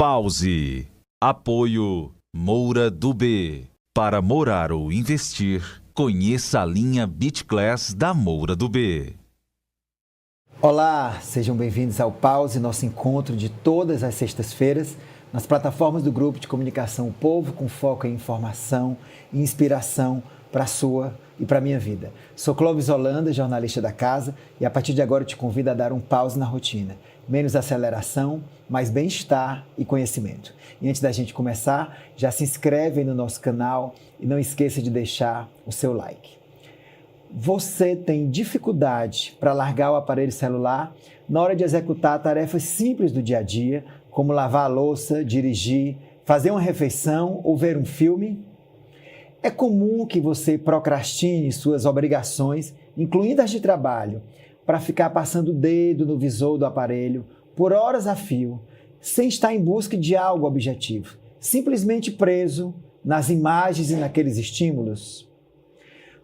Pause. Apoio Moura do B. Para morar ou investir, conheça a linha Beach Class da Moura do B. Olá, sejam bem-vindos ao Pause, nosso encontro de todas as sextas-feiras nas plataformas do Grupo de Comunicação O Povo, com foco em informação e inspiração para a sua e para a minha vida. Sou Clóvis Holanda, jornalista da casa, e a partir de agora eu te convido a dar um pause na rotina. Menos aceleração, mais bem-estar e conhecimento. E antes da gente começar, já se inscreve aí no nosso canal e não esqueça de deixar o seu like. Você tem dificuldade para largar o aparelho celular na hora de executar tarefas simples do dia a dia, como lavar a louça, dirigir, fazer uma refeição ou ver um filme? É comum que você procrastine suas obrigações, incluindo as de trabalho, para ficar passando o dedo no visor do aparelho por horas a fio, sem estar em busca de algo objetivo, simplesmente preso nas imagens e naqueles estímulos?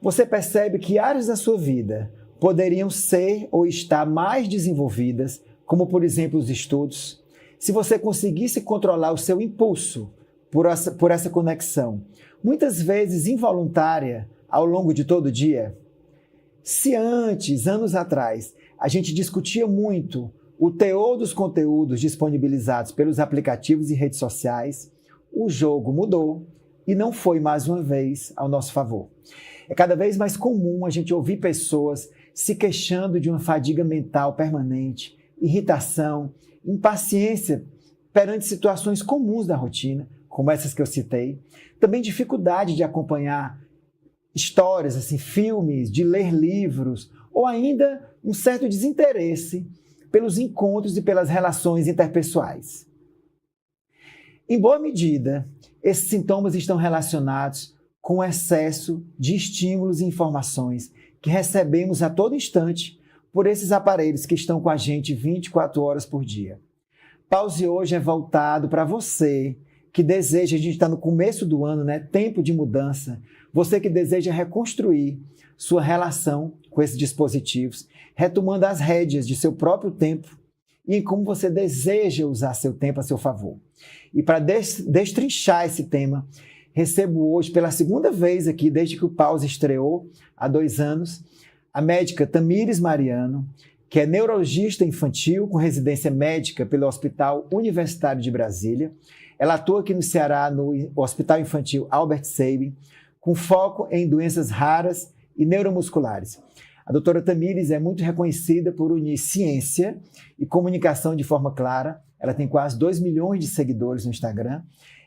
Você percebe que áreas da sua vida poderiam ser ou estar mais desenvolvidas, como por exemplo os estudos, se você conseguisse controlar o seu impulso por essa conexão, muitas vezes involuntária, ao longo de todo o dia? Se antes, anos atrás, a gente discutia muito o teor dos conteúdos disponibilizados pelos aplicativos e redes sociais, o jogo mudou e não foi mais uma vez ao nosso favor. É cada vez mais comum a gente ouvir pessoas se queixando de uma fadiga mental permanente, irritação, impaciência perante situações comuns da rotina, como essas que eu citei, também dificuldade de acompanhar histórias, filmes, de ler livros, ou ainda um certo desinteresse pelos encontros e pelas relações interpessoais. Em boa medida, esses sintomas estão relacionados com o excesso de estímulos e informações que recebemos a todo instante por esses aparelhos que estão com a gente 24 horas por dia. Pause hoje é voltado para você que deseja, a gente está no começo do ano, tempo de mudança, você que deseja reconstruir sua relação com esses dispositivos, retomando as rédeas de seu próprio tempo e em como você deseja usar seu tempo a seu favor. E para destrinchar esse tema, recebo hoje, pela segunda vez aqui, desde que o Pause estreou, há 2 anos, a médica Tamires Mariano, que é neurologista infantil com residência médica pelo Hospital Universitário de Brasília. Ela atua aqui no Ceará, no Hospital Infantil Albert Sabin, com foco em doenças raras e neuromusculares. A doutora Tamires é muito reconhecida por unir ciência e comunicação de forma clara. Ela tem quase 2 milhões de seguidores no Instagram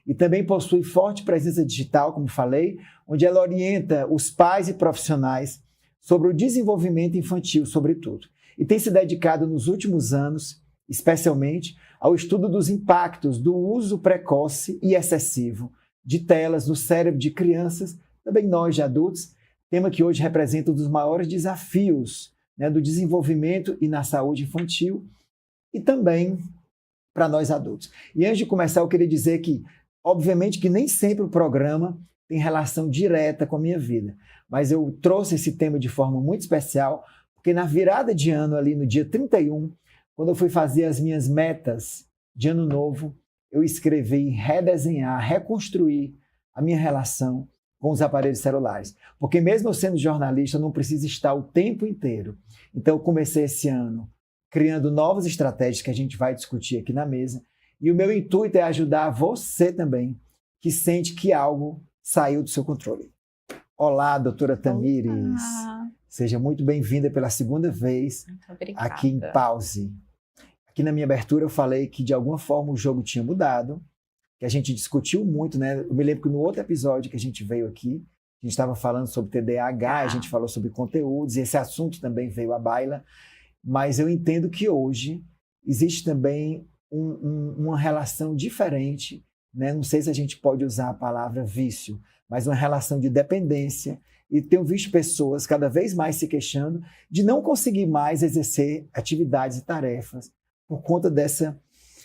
e também possui forte presença digital, como falei, onde ela orienta os pais e profissionais sobre o desenvolvimento infantil, sobretudo. E tem se dedicado nos últimos anos, especialmente, ao estudo dos impactos do uso precoce e excessivo de telas no cérebro de crianças, também nós de adultos, tema que hoje representa um dos maiores desafios do desenvolvimento e na saúde infantil e também para nós adultos. E antes de começar, eu queria dizer que, obviamente, que nem sempre o programa tem relação direta com a minha vida, mas eu trouxe esse tema de forma muito especial, porque na virada de ano, ali no dia 31, quando eu fui fazer as minhas metas de ano novo, eu escrevi redesenhar, reconstruir a minha relação com os aparelhos celulares. Porque mesmo eu sendo jornalista, eu não preciso estar o tempo inteiro. Então eu comecei esse ano criando novas estratégias que a gente vai discutir aqui na mesa. E o meu intuito é ajudar você também, que sente que algo saiu do seu controle. Olá, doutora Tamires. Olá. Seja muito bem-vinda pela segunda vez aqui em Pause. Aqui na minha abertura eu falei que de alguma forma o jogo tinha mudado, que a gente discutiu muito, Eu me lembro que no outro episódio que a gente veio aqui, a gente estava falando sobre TDAH, a gente falou sobre conteúdos, e esse assunto também veio à baila, mas eu entendo que hoje existe também uma relação diferente, Não sei se a gente pode usar a palavra vício, mas uma relação de dependência. E tenho visto pessoas cada vez mais se queixando de não conseguir mais exercer atividades e tarefas por conta dessa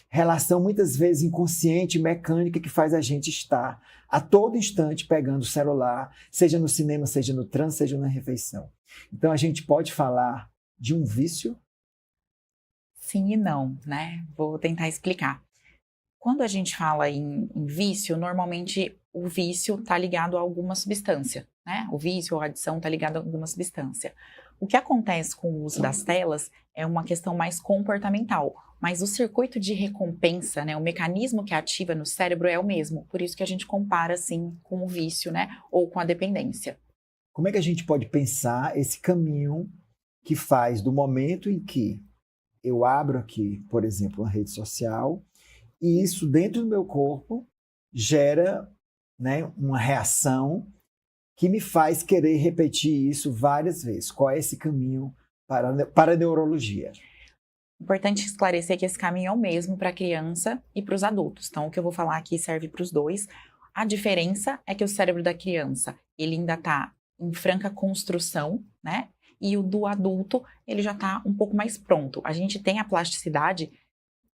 relação muitas vezes inconsciente, mecânica, que faz a gente estar a todo instante pegando o celular, seja no cinema, seja no trânsito, seja na refeição. Então a gente pode falar de um vício? Sim e não, Vou tentar explicar. Quando a gente fala em vício, normalmente o vício está ligado a alguma substância, né? O vício ou a adição está ligado a alguma substância. O que acontece com o uso das telas é uma questão mais comportamental, mas o circuito de recompensa, né, o mecanismo que ativa no cérebro é o mesmo, por isso que a gente compara, assim, com o vício, né, ou com a dependência. Como é que a gente pode pensar esse caminho que faz do momento em que eu abro aqui, por exemplo, uma rede social, e isso dentro do meu corpo gera, né, uma reação que me faz querer repetir isso várias vezes? Qual é esse caminho para a neurologia? Importante esclarecer que esse caminho é o mesmo para a criança e para os adultos. Então, o que eu vou falar aqui serve para os dois. A diferença é que o cérebro da criança, ele ainda está em franca construção, né? E o do adulto, ele já está um pouco mais pronto. A gente tem a plasticidade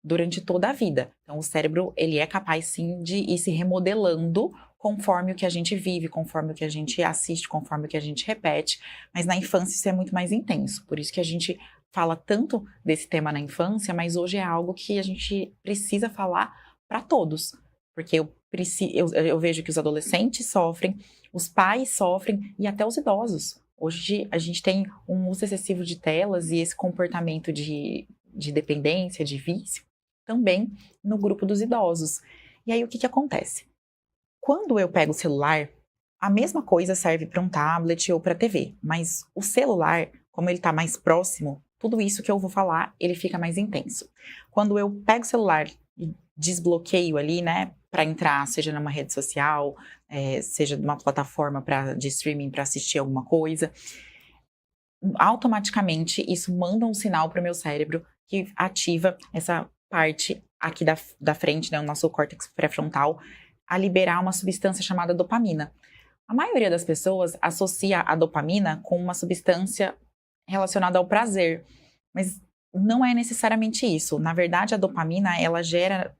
durante toda a vida. Então, o cérebro, ele é capaz, sim, de ir se remodelando conforme o que a gente vive, conforme o que a gente assiste, conforme o que a gente repete. Mas na infância isso é muito mais intenso. Por isso que a gente fala tanto desse tema na infância, mas hoje é algo que a gente precisa falar para todos. Porque eu vejo que os adolescentes sofrem, os pais sofrem e até os idosos. Hoje a gente tem um uso excessivo de telas e esse comportamento de dependência, de vício, também no grupo dos idosos. E aí o que acontece? Quando eu pego o celular, a mesma coisa serve para um tablet ou para a TV, mas o celular, como ele está mais próximo, tudo isso que eu vou falar, ele fica mais intenso. Quando eu pego o celular e desbloqueio ali, né, para entrar, seja numa rede social, seja numa plataforma de streaming para assistir alguma coisa, automaticamente isso manda um sinal para o meu cérebro que ativa essa parte aqui da frente, né, o nosso córtex pré-frontal, a liberar uma substância chamada dopamina. A maioria das pessoas associa a dopamina com uma substância relacionada ao prazer, mas não é necessariamente isso. Na verdade, a dopamina, ela gera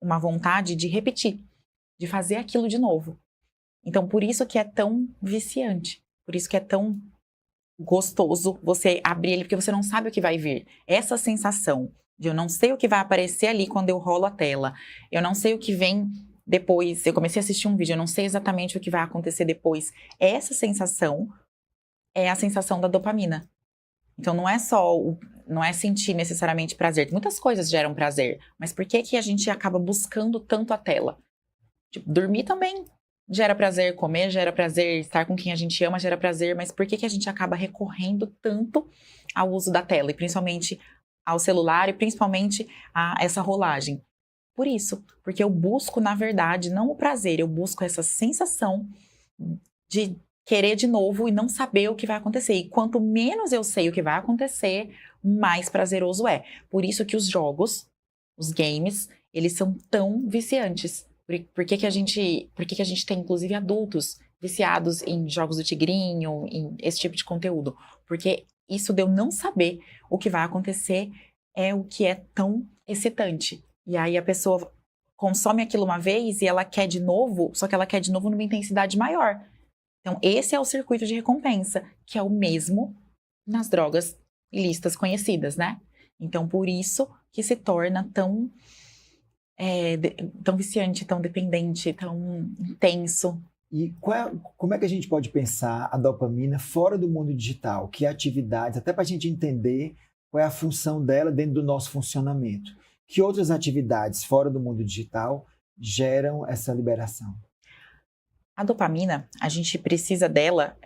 uma vontade de repetir, de fazer aquilo de novo. Então, por isso que é tão viciante, por isso que é tão gostoso você abrir ele, porque você não sabe o que vai vir. Essa sensação de eu não sei o que vai aparecer ali quando eu rolo a tela, eu não sei o que vem depois, eu comecei a assistir um vídeo, eu não sei exatamente o que vai acontecer depois. Essa sensação é a sensação da dopamina. Então não é sentir necessariamente prazer. Muitas coisas geram prazer, mas por que a gente acaba buscando tanto a tela? Tipo, dormir também gera prazer, comer gera prazer, estar com quem a gente ama gera prazer, mas por que a gente acaba recorrendo tanto ao uso da tela, e principalmente ao celular, e principalmente a essa rolagem? Por isso, porque eu busco, na verdade, não o prazer, eu busco essa sensação de querer de novo e não saber o que vai acontecer. E quanto menos eu sei o que vai acontecer, mais prazeroso é. Por isso que os jogos, os games, eles são tão viciantes. Por que a gente tem, inclusive, adultos viciados em jogos do tigrinho, em esse tipo de conteúdo? Porque isso de eu não saber o que vai acontecer é o que é tão excitante. E aí a pessoa consome aquilo uma vez e ela quer de novo, só que ela quer de novo numa intensidade maior. Então, esse é o circuito de recompensa, que é o mesmo nas drogas ilícitas conhecidas, né? Então, por isso que se torna tão viciante, tão dependente, tão intenso. E como é que a gente pode pensar a dopamina fora do mundo digital? Que atividades, até para a gente entender qual é a função dela dentro do nosso funcionamento. Que outras atividades fora do mundo digital geram essa liberação? A dopamina, a gente precisa dela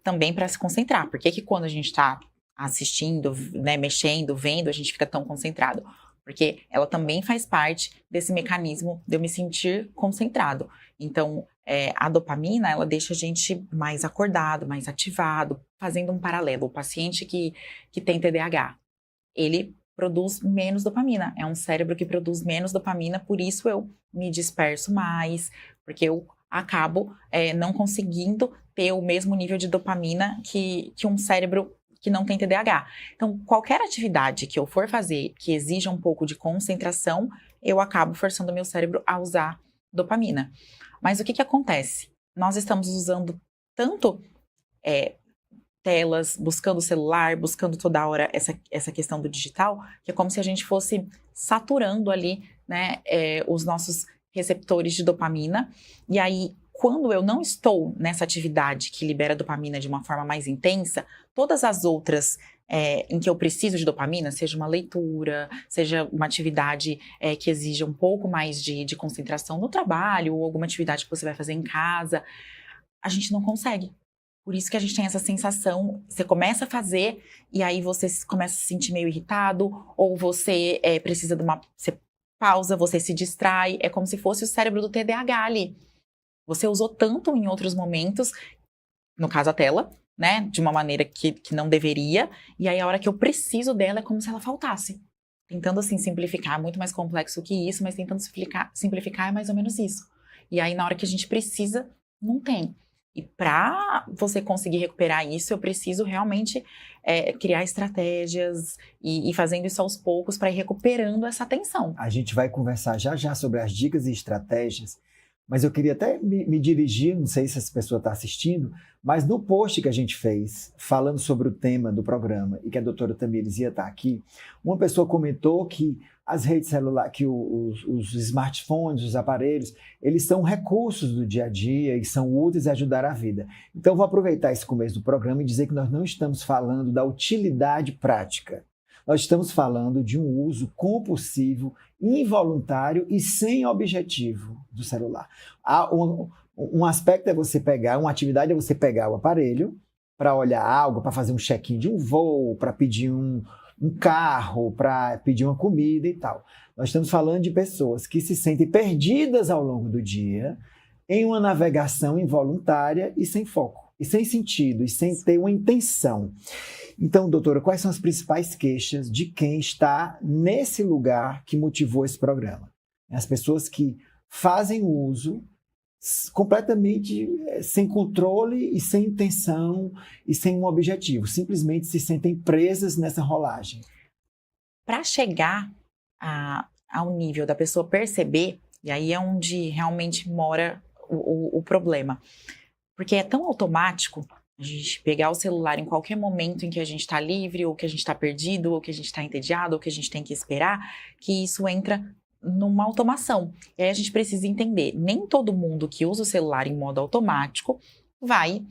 também para se concentrar. Por que quando a gente está assistindo, né, mexendo, vendo, a gente fica tão concentrado? Porque ela também faz parte desse mecanismo de eu me sentir concentrado. Então, a dopamina, ela deixa a gente mais acordado, mais ativado. Fazendo um paralelo, o paciente que tem TDAH, ele produz menos dopamina. É um cérebro que produz menos dopamina, por isso eu me disperso mais, porque eu acabo não conseguindo ter o mesmo nível de dopamina que um cérebro que não tem TDAH. Então, qualquer atividade que eu for fazer que exija um pouco de concentração, eu acabo forçando o meu cérebro a usar dopamina. Mas o que acontece? Nós estamos usando tanto telas, buscando o celular, buscando toda hora essa questão do digital, que é como se a gente fosse saturando ali né, os nossos receptores de dopamina. E aí, quando eu não estou nessa atividade que libera dopamina de uma forma mais intensa, todas as outras em que eu preciso de dopamina, seja uma leitura, seja uma atividade que exija um pouco mais de concentração no trabalho, ou alguma atividade que você vai fazer em casa, a gente não consegue. Por isso que a gente tem essa sensação, você começa a fazer e aí você começa a se sentir meio irritado, ou você precisa de você pausa, você se distrai, é como se fosse o cérebro do TDAH ali. Você usou tanto em outros momentos, no caso a tela, né, de uma maneira que não deveria, e aí a hora que eu preciso dela é como se ela faltasse. Tentando, assim, simplificar, muito mais complexo que isso, mas tentando simplificar é mais ou menos isso. E aí na hora que a gente precisa, não tem. E para você conseguir recuperar isso, eu preciso realmente criar estratégias e fazendo isso aos poucos para ir recuperando essa atenção. A gente vai conversar já já sobre as dicas e estratégias, mas eu queria até me dirigir, não sei se essa pessoa está assistindo, mas no post que a gente fez, falando sobre o tema do programa, e que a doutora Tamires ia estar aqui, uma pessoa comentou que as redes celulares, que os smartphones, os aparelhos, eles são recursos do dia a dia e são úteis a ajudar a vida. Então, vou aproveitar esse começo do programa e dizer que nós não estamos falando da utilidade prática. Nós estamos falando de um uso compulsivo, involuntário e sem objetivo do celular. Um aspecto é você pegar, uma atividade é você pegar o aparelho para olhar algo, para fazer um check-in de um voo, para pedir um carro, para pedir uma comida e tal. Nós estamos falando de pessoas que se sentem perdidas ao longo do dia em uma navegação involuntária e sem foco, e sem sentido, e sem ter uma intenção. Então, doutora, quais são as principais queixas de quem está nesse lugar que motivou esse programa? As pessoas que fazem uso completamente sem controle e sem intenção e sem um objetivo, simplesmente se sentem presas nessa rolagem. Para chegar ao nível da pessoa perceber, e aí é onde realmente mora o problema, porque é tão automático a gente pegar o celular em qualquer momento em que a gente está livre, ou que a gente está perdido, ou que a gente está entediado, ou que a gente tem que esperar, que isso entra numa automação. E aí a gente precisa entender, nem todo mundo que usa o celular em modo automático vai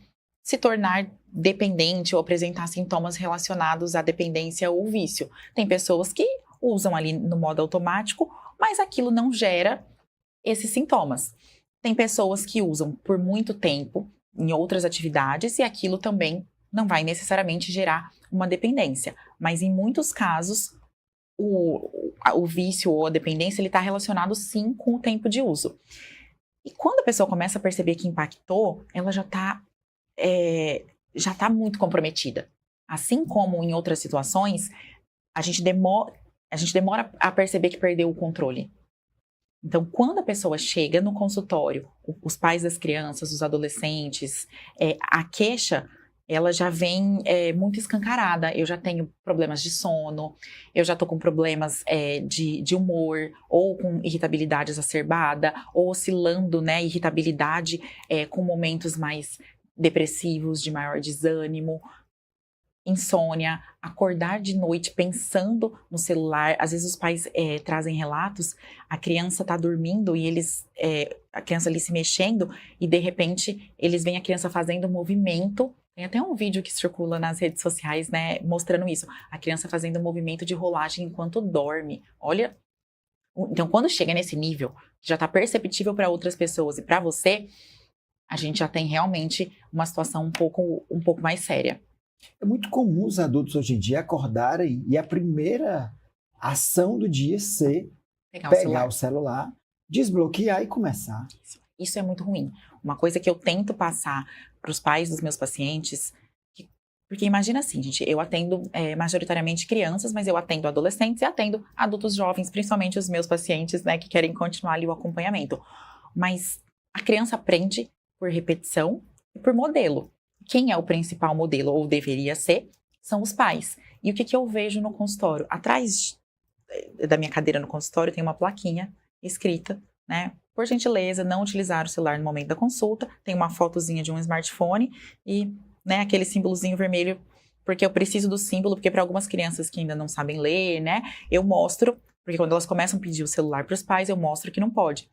se tornar dependente ou apresentar sintomas relacionados à dependência ou vício. Tem pessoas que usam ali no modo automático, mas aquilo não gera esses sintomas. Tem pessoas que usam por muito tempo em outras atividades e aquilo também não vai necessariamente gerar uma dependência. Mas em muitos casos, o vício ou a dependência está relacionado sim com o tempo de uso. E quando a pessoa começa a perceber que impactou, ela já está muito comprometida. Assim como em outras situações, a gente demora a perceber que perdeu o controle. Então, quando a pessoa chega no consultório, os pais das crianças, os adolescentes, a queixa, ela já vem muito escancarada. Eu já tenho problemas de sono, eu já estou com problemas de humor, ou com irritabilidade exacerbada, ou oscilando, né, irritabilidade com momentos mais depressivos, de maior desânimo, insônia, acordar de noite pensando no celular. Às vezes os pais trazem relatos, a criança está dormindo e a criança ali se mexendo e de repente eles veem a criança fazendo movimento. Tem até um vídeo que circula nas redes sociais, né, mostrando isso. A criança fazendo um movimento de rolagem enquanto dorme. Olha, então quando chega nesse nível, já está perceptível para outras pessoas e para você, a gente já tem realmente uma situação um pouco mais séria. É muito comum os adultos hoje em dia acordarem e a primeira ação do dia ser pegar o celular, desbloquear e começar. Isso é muito ruim. Uma coisa que eu tento passar para os pais dos meus pacientes, porque imagina assim, gente, eu atendo majoritariamente crianças, mas eu atendo adolescentes e atendo adultos jovens, principalmente os meus pacientes, né, que querem continuar ali o acompanhamento. Mas a criança aprende por repetição e por modelo. Quem é o principal modelo, ou deveria ser, são os pais. E o que eu vejo no consultório? Atrás da minha cadeira no consultório tem uma plaquinha escrita, né? Por gentileza, não utilizar o celular no momento da consulta. Tem uma fotozinha de um smartphone e, né, aquele símbolozinho vermelho, porque eu preciso do símbolo, porque para algumas crianças que ainda não sabem ler, né, eu mostro Porque quando elas começam a pedir o celular para os pais, eu mostro que não pode.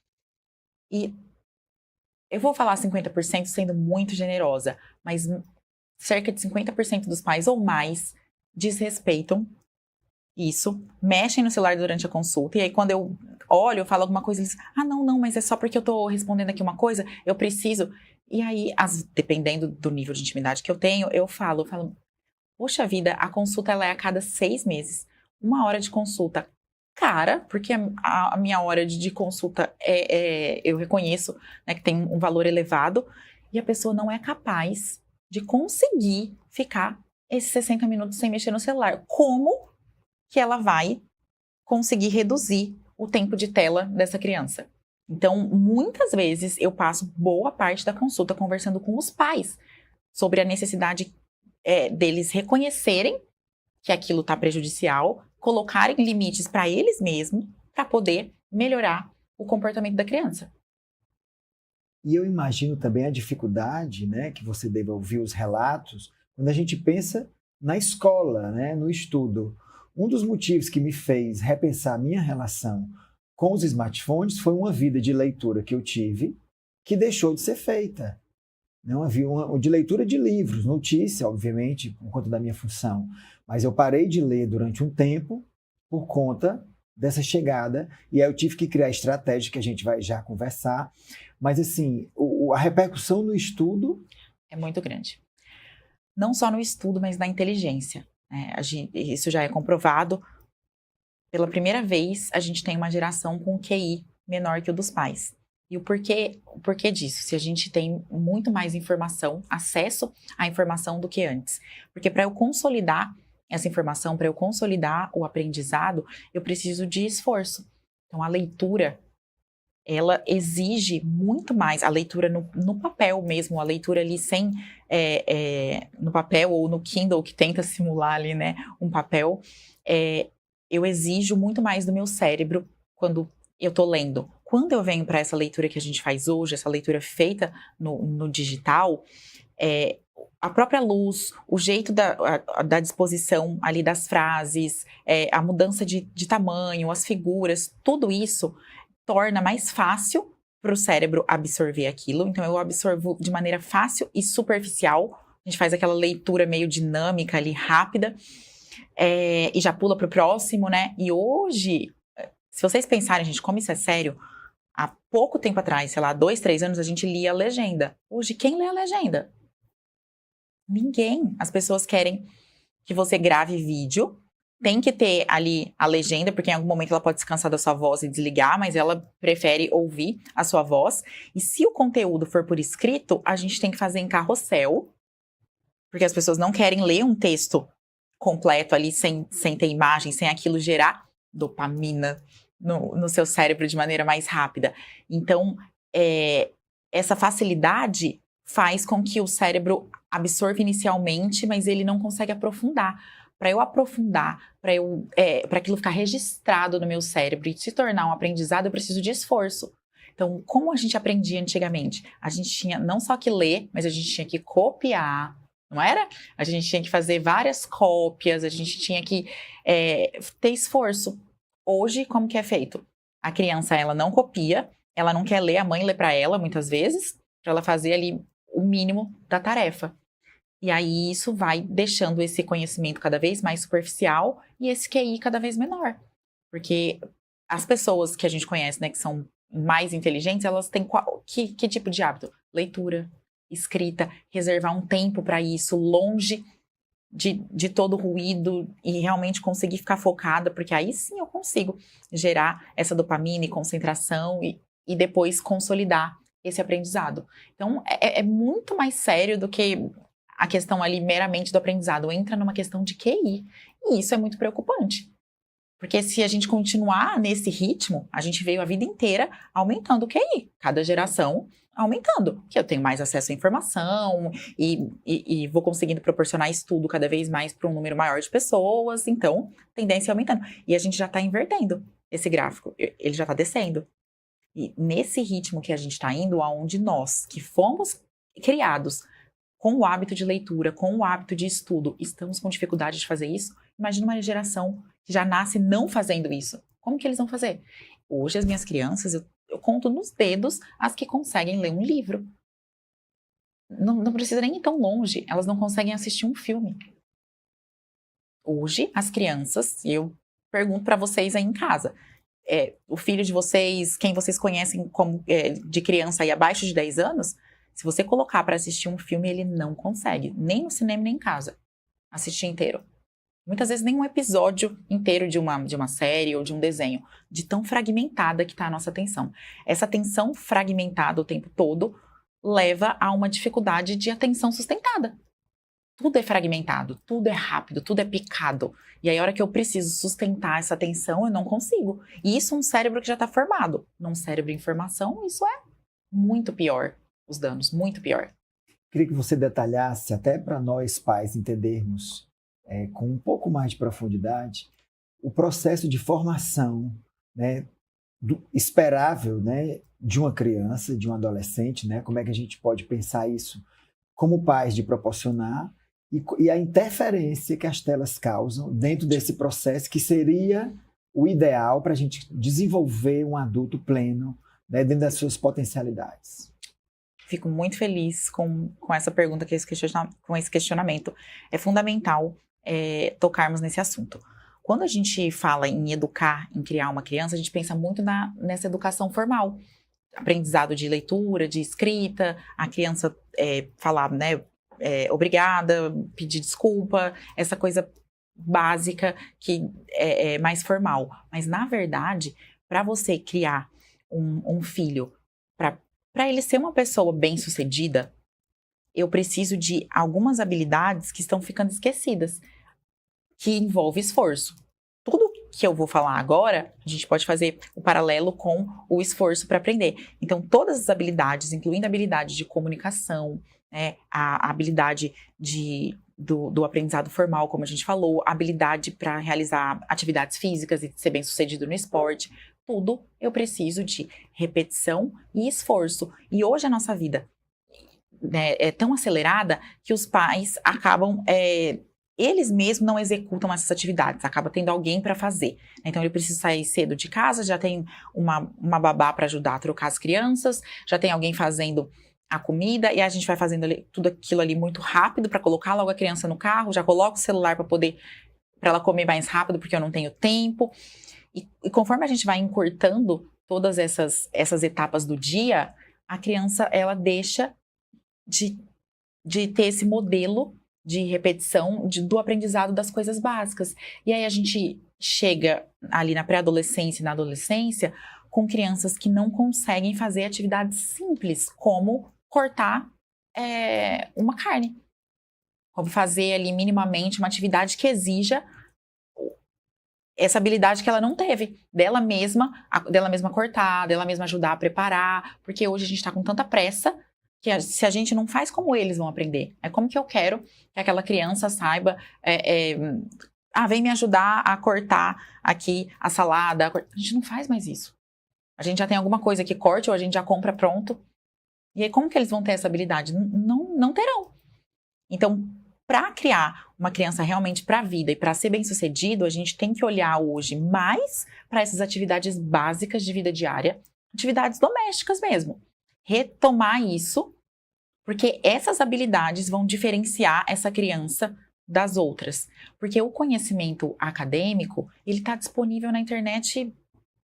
E eu vou falar 50% sendo muito generosa, mas cerca de 50% dos pais ou mais desrespeitam isso, mexem no celular durante a consulta, e aí quando eu olho, eu falo alguma coisa, eles, não, mas é só porque eu tô respondendo aqui uma coisa, eu preciso. E aí, dependendo do nível de intimidade que eu tenho, eu falo, poxa vida, a consulta ela é a cada 6 meses. 1 hora de consulta cara, porque a minha hora de consulta eu reconheço, né, que tem um valor elevado, e a pessoa não é capaz de conseguir ficar esses 60 minutos sem mexer no celular. Como que ela vai conseguir reduzir o tempo de tela dessa criança? Então, muitas vezes eu passo boa parte da consulta conversando com os pais sobre a necessidade deles reconhecerem que aquilo está prejudicial, colocarem limites para eles mesmos, para poder melhorar o comportamento da criança. E eu imagino também a dificuldade, né, que você deve ouvir os relatos, quando a gente pensa na escola, né, no estudo. Um dos motivos que me fez repensar a minha relação com os smartphones foi uma vida de leitura que eu tive, que deixou de ser feita. Não havia uma de leitura de livros, notícia, obviamente, por conta da minha função. Mas eu parei de ler durante um tempo por conta dessa chegada, e aí eu tive que criar estratégia que a gente vai já conversar. Mas, assim, a repercussão no estudo é muito grande. Não só no estudo, mas na inteligência. Isso já é comprovado. Pela primeira vez, a gente tem uma geração com QI menor que o dos pais. E o porquê disso? Se a gente tem muito mais informação, acesso à informação do que antes. Porque para eu consolidar essa informação, para eu consolidar o aprendizado, eu preciso de esforço. Então, a leitura, ela exige muito mais. A leitura no papel mesmo, a leitura ali sem... no papel ou no Kindle, que tenta simular ali, né, um papel, eu exijo muito mais do meu cérebro quando eu tô lendo. Quando eu venho para essa leitura que a gente faz hoje, essa leitura feita no digital, a própria luz, o jeito da disposição ali das frases, a mudança de tamanho, as figuras, tudo isso torna mais fácil para o cérebro absorver aquilo. Então, eu absorvo de maneira fácil e superficial. A gente faz aquela leitura meio dinâmica ali, rápida, e já pula para o próximo, né? E hoje, se vocês pensarem, gente, como isso é sério, há pouco tempo atrás, sei lá, 2, 3 anos, a gente lia a legenda. Hoje, quem lê a legenda? Ninguém. As pessoas querem que você grave vídeo, tem que ter ali a legenda, porque em algum momento ela pode se cansar da sua voz e desligar, mas ela prefere ouvir a sua voz. E se o conteúdo for por escrito, a gente tem que fazer em carrossel, porque as pessoas não querem ler um texto completo ali, sem ter imagem, sem aquilo gerar dopamina no seu cérebro de maneira mais rápida. Então, essa facilidade faz com que o cérebro absorva inicialmente, mas ele não consegue aprofundar. Para eu aprofundar, para aquilo ficar registrado no meu cérebro e se tornar um aprendizado, eu preciso de esforço. Então, como a gente aprendia antigamente? A gente tinha não só que ler, mas a gente tinha que copiar, não era? A gente tinha que fazer várias cópias, a gente tinha que ter esforço. Hoje, como que é feito? A criança, ela não copia, ela não quer ler, a mãe lê para ela, muitas vezes, para ela fazer ali o mínimo da tarefa. E aí isso vai deixando esse conhecimento cada vez mais superficial e esse QI cada vez menor. Porque as pessoas que a gente conhece, né, que são mais inteligentes, elas têm que tipo de hábito? Leitura, escrita, reservar um tempo para isso, longe de todo ruído e realmente conseguir ficar focada, porque aí sim eu consigo gerar essa dopamina e concentração e depois consolidar esse aprendizado. Então, é muito mais sério do que a questão ali meramente do aprendizado. Entra numa questão de QI. E isso é muito preocupante. Porque se a gente continuar nesse ritmo, a gente veio a vida inteira aumentando o QI. Cada geração aumentando. Que eu tenho mais acesso à informação e vou conseguindo proporcionar estudo cada vez mais para um número maior de pessoas. Então, tendência aumentando. E a gente já está invertendo esse gráfico. Ele já está descendo. E nesse ritmo que a gente está indo, aonde nós, que fomos criados com o hábito de leitura, com o hábito de estudo, estamos com dificuldade de fazer isso, imagina uma geração que já nasce não fazendo isso. Como que eles vão fazer? Hoje as minhas crianças, eu conto nos dedos as que conseguem ler um livro. Não precisa nem ir tão longe, elas não conseguem assistir um filme. Hoje, as crianças, eu pergunto para vocês aí em casa, o filho de vocês, quem vocês conhecem como de criança aí abaixo de 10 anos, se você colocar para assistir um filme, ele não consegue, nem no cinema, nem em casa, assistir inteiro. Muitas vezes nem um episódio inteiro de uma série ou de um desenho, de tão fragmentada que está a nossa atenção. Essa atenção fragmentada o tempo todo leva a uma dificuldade de atenção sustentada. Tudo é fragmentado, tudo é rápido, tudo é picado. E aí, a hora que eu preciso sustentar essa atenção, eu não consigo. E isso é um cérebro que já está formado. Num cérebro em formação, isso é muito pior. Os danos, muito pior. Queria que você detalhasse, até para nós pais entendermos com um pouco mais de profundidade, o processo de formação, né, esperável, né, de uma criança, de um adolescente, né? Como é que a gente pode pensar isso como pais de proporcionar e a interferência que as telas causam dentro desse processo, que seria o ideal para a gente desenvolver um adulto pleno, né, dentro das suas potencialidades. Fico muito feliz com essa pergunta, com esse questionamento. É fundamental tocarmos nesse assunto. Quando a gente fala em educar, em criar uma criança, a gente pensa muito nessa educação formal. Aprendizado de leitura, de escrita, a criança falar, né, obrigada, pedir desculpa, essa coisa básica que é mais formal. Mas, na verdade, para você criar um filho, para ele ser uma pessoa bem-sucedida, eu preciso de algumas habilidades que estão ficando esquecidas, que envolve esforço. Tudo que eu vou falar agora, a gente pode fazer o paralelo com o esforço para aprender. Então, todas as habilidades, incluindo a habilidade de comunicação, né, a habilidade do aprendizado formal, como a gente falou, a habilidade para realizar atividades físicas e ser bem-sucedido no esporte, tudo eu preciso de repetição e esforço. E hoje a nossa vida, né, é tão acelerada que os pais acabam... eles mesmos não executam essas atividades, acaba tendo alguém para fazer. Então, ele precisa sair cedo de casa, já tem uma babá para ajudar a trocar as crianças, já tem alguém fazendo a comida, e a gente vai fazendo tudo aquilo ali muito rápido para colocar logo a criança no carro, já coloca o celular para ela comer mais rápido, porque eu não tenho tempo. E conforme a gente vai encurtando todas essas etapas do dia, a criança, ela deixa de ter esse modelo de repetição do aprendizado das coisas básicas. E aí a gente chega ali na pré-adolescência e na adolescência com crianças que não conseguem fazer atividades simples, como cortar uma carne. Como fazer ali minimamente uma atividade que exija essa habilidade que ela não teve, dela mesma cortar, dela mesma ajudar a preparar, porque hoje a gente está com tanta pressa que se a gente não faz, como eles vão aprender? É como que eu quero que aquela criança saiba, vem me ajudar a cortar aqui a salada. A gente não faz mais isso. A gente já tem alguma coisa que corte ou a gente já compra pronto. E aí, como que eles vão ter essa habilidade? Não terão. Então, para criar uma criança realmente para a vida e para ser bem-sucedido, a gente tem que olhar hoje mais para essas atividades básicas de vida diária, atividades domésticas mesmo. Retomar isso, porque essas habilidades vão diferenciar essa criança das outras. Porque o conhecimento acadêmico, ele está disponível na internet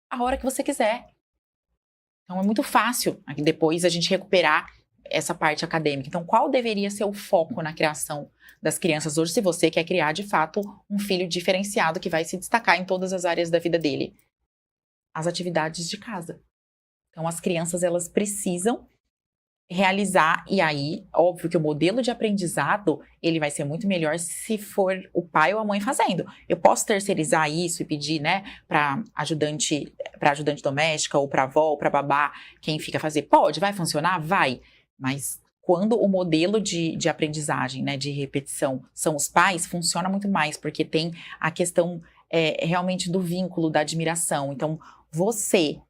a hora que você quiser. Então, é muito fácil depois a gente recuperar essa parte acadêmica. Então, qual deveria ser o foco na criação das crianças hoje, se você quer criar, de fato, um filho diferenciado que vai se destacar em todas as áreas da vida dele? As atividades de casa. Então, as crianças, elas precisam realizar, e aí, óbvio que o modelo de aprendizado, ele vai ser muito melhor se for o pai ou a mãe fazendo. Eu posso terceirizar isso e pedir, né, para ajudante doméstica, ou para avó, ou para babá, quem fica fazer? Pode, vai funcionar? Vai. Mas quando o modelo de aprendizagem, né, de repetição, são os pais, funciona muito mais, porque tem a questão realmente do vínculo, da admiração. Então, você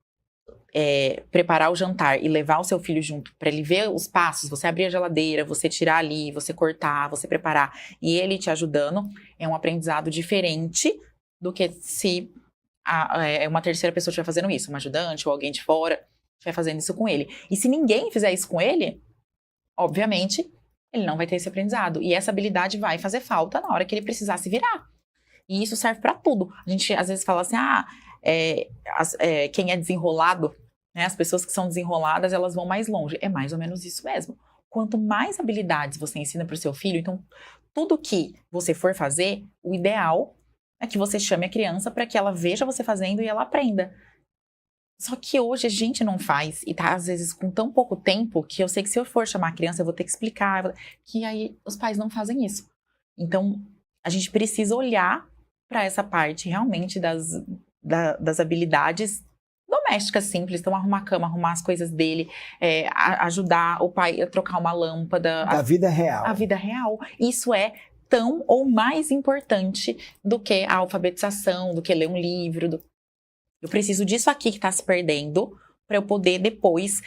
preparar o jantar e levar o seu filho junto para ele ver os passos, você abrir a geladeira, você tirar ali, você cortar, você preparar, e ele te ajudando, é um aprendizado diferente do que se uma terceira pessoa estiver fazendo isso, uma ajudante ou alguém de fora estiver fazendo isso com ele. E se ninguém fizer isso com ele, obviamente, ele não vai ter esse aprendizado. E essa habilidade vai fazer falta na hora que ele precisar se virar. E isso serve para tudo. A gente às vezes fala assim, quem é desenrolado, né, as pessoas que são desenroladas, elas vão mais longe. É mais ou menos isso mesmo. Quanto mais habilidades você ensina para o seu filho, então tudo que você for fazer, o ideal é que você chame a criança para que ela veja você fazendo e ela aprenda. Só que hoje a gente não faz, e tá às vezes com tão pouco tempo, que eu sei que se eu for chamar a criança, eu vou ter que explicar, que aí os pais não fazem isso. Então, a gente precisa olhar para essa parte realmente das habilidades domésticas simples. Então, arrumar a cama, arrumar as coisas dele, ajudar o pai a trocar uma lâmpada. Da vida real. A vida real. Isso é tão ou mais importante do que a alfabetização, do que ler um livro. Eu preciso disso aqui que está se perdendo para eu poder depois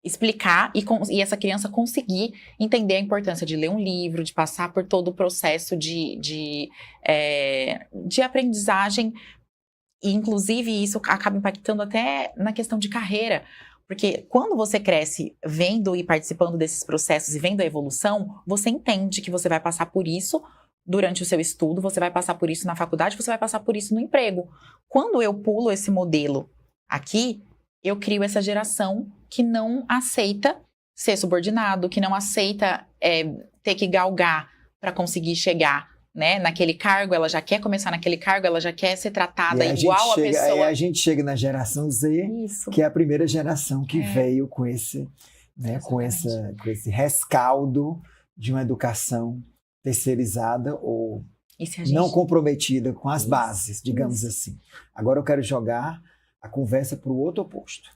explicar e essa criança conseguir entender a importância de ler um livro, de passar por todo o processo de aprendizagem. E, inclusive, isso acaba impactando até na questão de carreira. Porque quando você cresce vendo e participando desses processos e vendo a evolução, você entende que você vai passar por isso durante o seu estudo, você vai passar por isso na faculdade, você vai passar por isso no emprego. Quando eu pulo esse modelo aqui, eu crio essa geração que não aceita ser subordinado, que não aceita ter que galgar para conseguir chegar, né, naquele cargo. Ela já quer começar naquele cargo, ela já quer ser tratada igual a pessoa. Aí a gente chega na geração Z, isso, que é a primeira geração que veio com esse, né, com esse rescaldo de uma educação terceirizada ou não comprometida com as bases, digamos assim. Agora eu quero jogar a conversa para o outro oposto.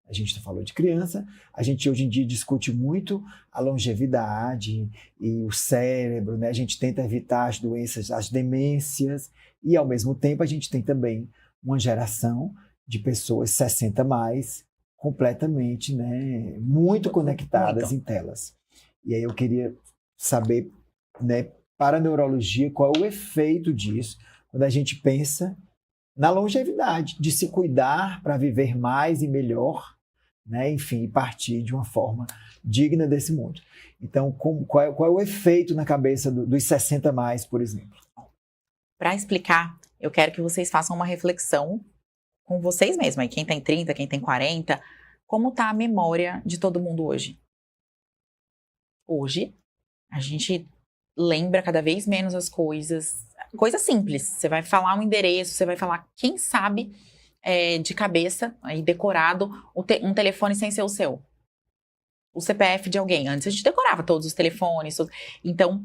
A gente falou de criança, a gente hoje em dia discute muito a longevidade e o cérebro, né? A gente tenta evitar as doenças, as demências, e ao mesmo tempo a gente tem também uma geração de pessoas 60 mais, completamente, né, muito conectadas em telas. E aí eu queria saber, né, para a neurologia, qual é o efeito disso quando a gente pensa na longevidade, de se cuidar para viver mais e melhor, né, enfim, partir de uma forma digna desse mundo. Então, qual é o efeito na cabeça dos 60 mais, por exemplo? Para explicar, eu quero que vocês façam uma reflexão com vocês mesmos, aí quem tem 30, quem tem 40, como está a memória de todo mundo hoje? Hoje, a gente lembra cada vez menos as coisas simples. Você vai falar um endereço, você vai falar, quem sabe, de cabeça, aí decorado, um telefone sem ser o seu. O CPF de alguém. Antes a gente decorava todos os telefones. Então,